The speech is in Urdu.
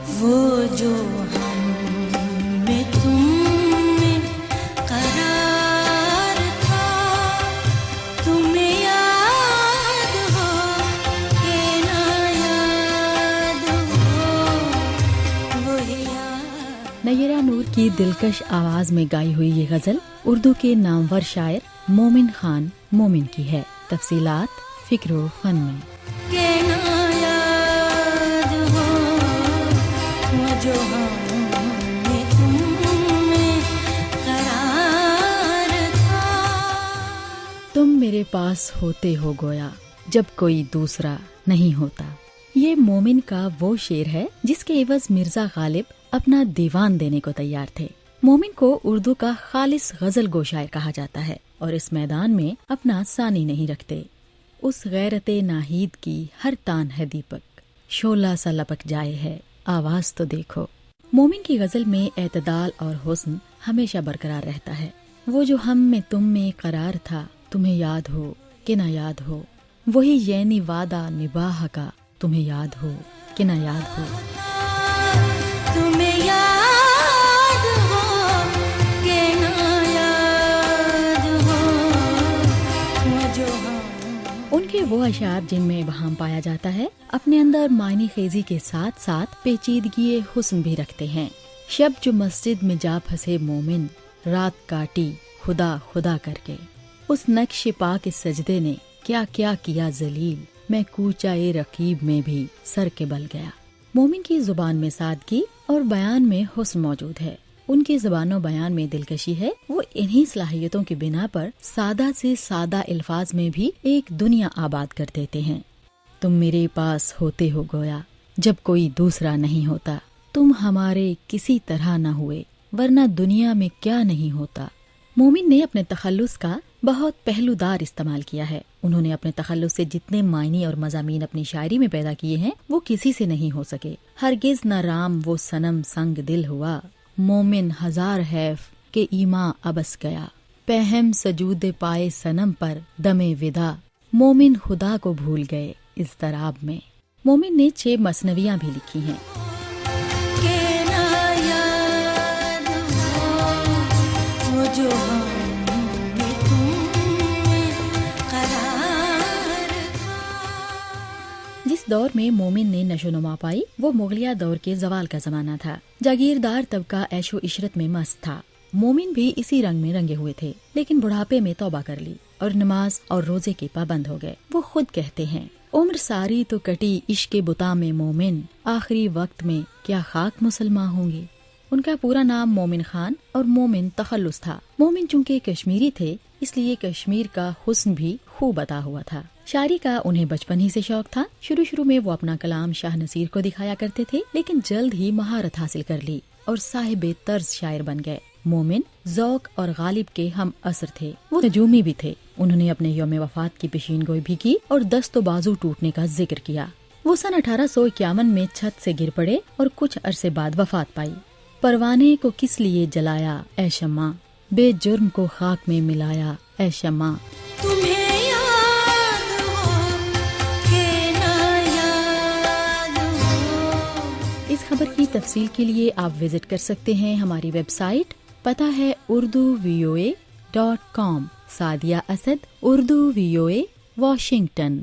وہ جو ہم میں تم میں قرار تھا، تمہیں یاد ہو کہ نہ یاد ہو، وہی یاد۔ نیرہ نور کی دلکش آواز میں گائی ہوئی یہ غزل اردو کے نامور شاعر مومن خان مومن کی ہے۔ تفصیلات فکر و فن میں۔ کہ نہ یاد ہو وہ جو ہم میں تم میں قرار تھا۔ تم میرے پاس ہوتے ہو گویا جب کوئی دوسرا نہیں ہوتا۔ یہ مومن کا وہ شعر ہے جس کے عوض مرزا غالب اپنا دیوان دینے کو تیار تھے۔ مومن کو اردو کا خالص غزل گو شاعر کہا جاتا ہے اور اس میدان میں اپنا ثانی نہیں رکھتے۔ اس غیرت ناہید کی ہر تان ہے دیپک، شعلہ سا لپک جائے ہے آواز تو دیکھو۔ مومن کی غزل میں اعتدال اور حسن ہمیشہ برقرار رہتا ہے۔ وہ جو ہم میں تم میں قرار تھا، تمہیں یاد ہو کہ نہ یاد ہو، وہی یعنی وعدہ نباہ کا، تمہیں یاد ہو کہ نہ یاد ہو۔ تمہیں یاد ہو کہ نہ یاد ہو وہ جو ہم۔ ان کے وہ اشعار جن میں ابہام پایا جاتا ہے اپنے اندر معنی خیزی کے ساتھ ساتھ پیچیدگی حسن بھی رکھتے ہیں۔ شب جو مسجد میں جا پھنسے مومن، رات کاٹی خدا خدا کر کے، اس نقش پاک سجدے نے کیا کیا کیا ذلیل، میں کوچہ رقیب میں بھی سر کے بل گیا۔ مومن کی زبان میں سادگی اور بیان میں حسن موجود ہے۔ ان کی زبان و بیان میں دلکشی ہے۔ وہ انہی صلاحیتوں کی بنا پر سادہ سے سادہ الفاظ میں بھی ایک دنیا آباد کر دیتے ہیں۔ تم میرے پاس ہوتے ہو گویا جب کوئی دوسرا نہیں ہوتا، تم ہمارے کسی طرح نہ ہوئے ورنہ دنیا میں کیا نہیں ہوتا۔ مومن نے اپنے تخلص کا بہت پہلو دار استعمال کیا ہے۔ انہوں نے اپنے تخلص سے جتنے معنی اور مضامین اپنی شاعری میں پیدا کیے ہیں وہ کسی سے نہیں ہو سکے۔ ہرگز نہ رام وہ صنم سنگ دل ہوا، مومن ہزار حیف کہ ایماں ابس گیا، پہم سجود پائے صنم پر دم ودا، مومن خدا کو بھول گئے اضطراب میں۔ مومن نے 6 مثنویاں بھی لکھی ہیں۔ کہ نہ یاد ہو وہ جو ہم میں تم میں قرار تھا۔ جس دور میں مومن نے نشو و نما پائی وہ مغلیہ دور کے زوال کا زمانہ تھا۔ جاگیردار طبقہ عیش و عشرت میں مست تھا۔ مومن بھی اسی رنگ میں رنگے ہوئے تھے، لیکن بڑھاپے میں توبہ کر لی اور نماز اور روزے کے پابند ہو گئے۔ وہ خود کہتے ہیں، عمر ساری تو کٹی عشق بتا میں مومن، آخری وقت میں کیا خاک مسلمان ہوں گے۔ ان کا پورا نام مومن خان اور مومن تخلص تھا۔ مومن چونکہ کشمیری تھے اس لیے کشمیر کا حسن بھی خوب عطا ہوا تھا۔ شاعری کا انہیں بچپن ہی سے شوق تھا۔ شروع میں وہ اپنا کلام شاہ نصیر کو دکھایا کرتے تھے، لیکن جلد ہی مہارت حاصل کر لی اور صاحب طرز شاعر بن گئے۔ مومن ذوق اور غالب کے ہم عصر تھے۔ وہ نجومی بھی تھے۔ انہوں نے اپنے یوم وفات کی پیشین گوئی بھی کی اور دست و بازو ٹوٹنے کا ذکر کیا۔ وہ سن 1851 میں چھت سے گر پڑے اور کچھ عرصے بعد وفات پائی۔ پروانے کو کس لیے جلایا اے شمع، بے جرم کو خاک میں ملایا اے شمع۔ تمہیں یاد ہو کہ نہ یاد ہو۔ اس خبر کی تفصیل کے لیے آپ وزٹ کر سکتے ہیں ہماری ویب سائٹ، پتہ ہے urduvoa.com۔ Sadia Asad, Urdu VOA، Washington.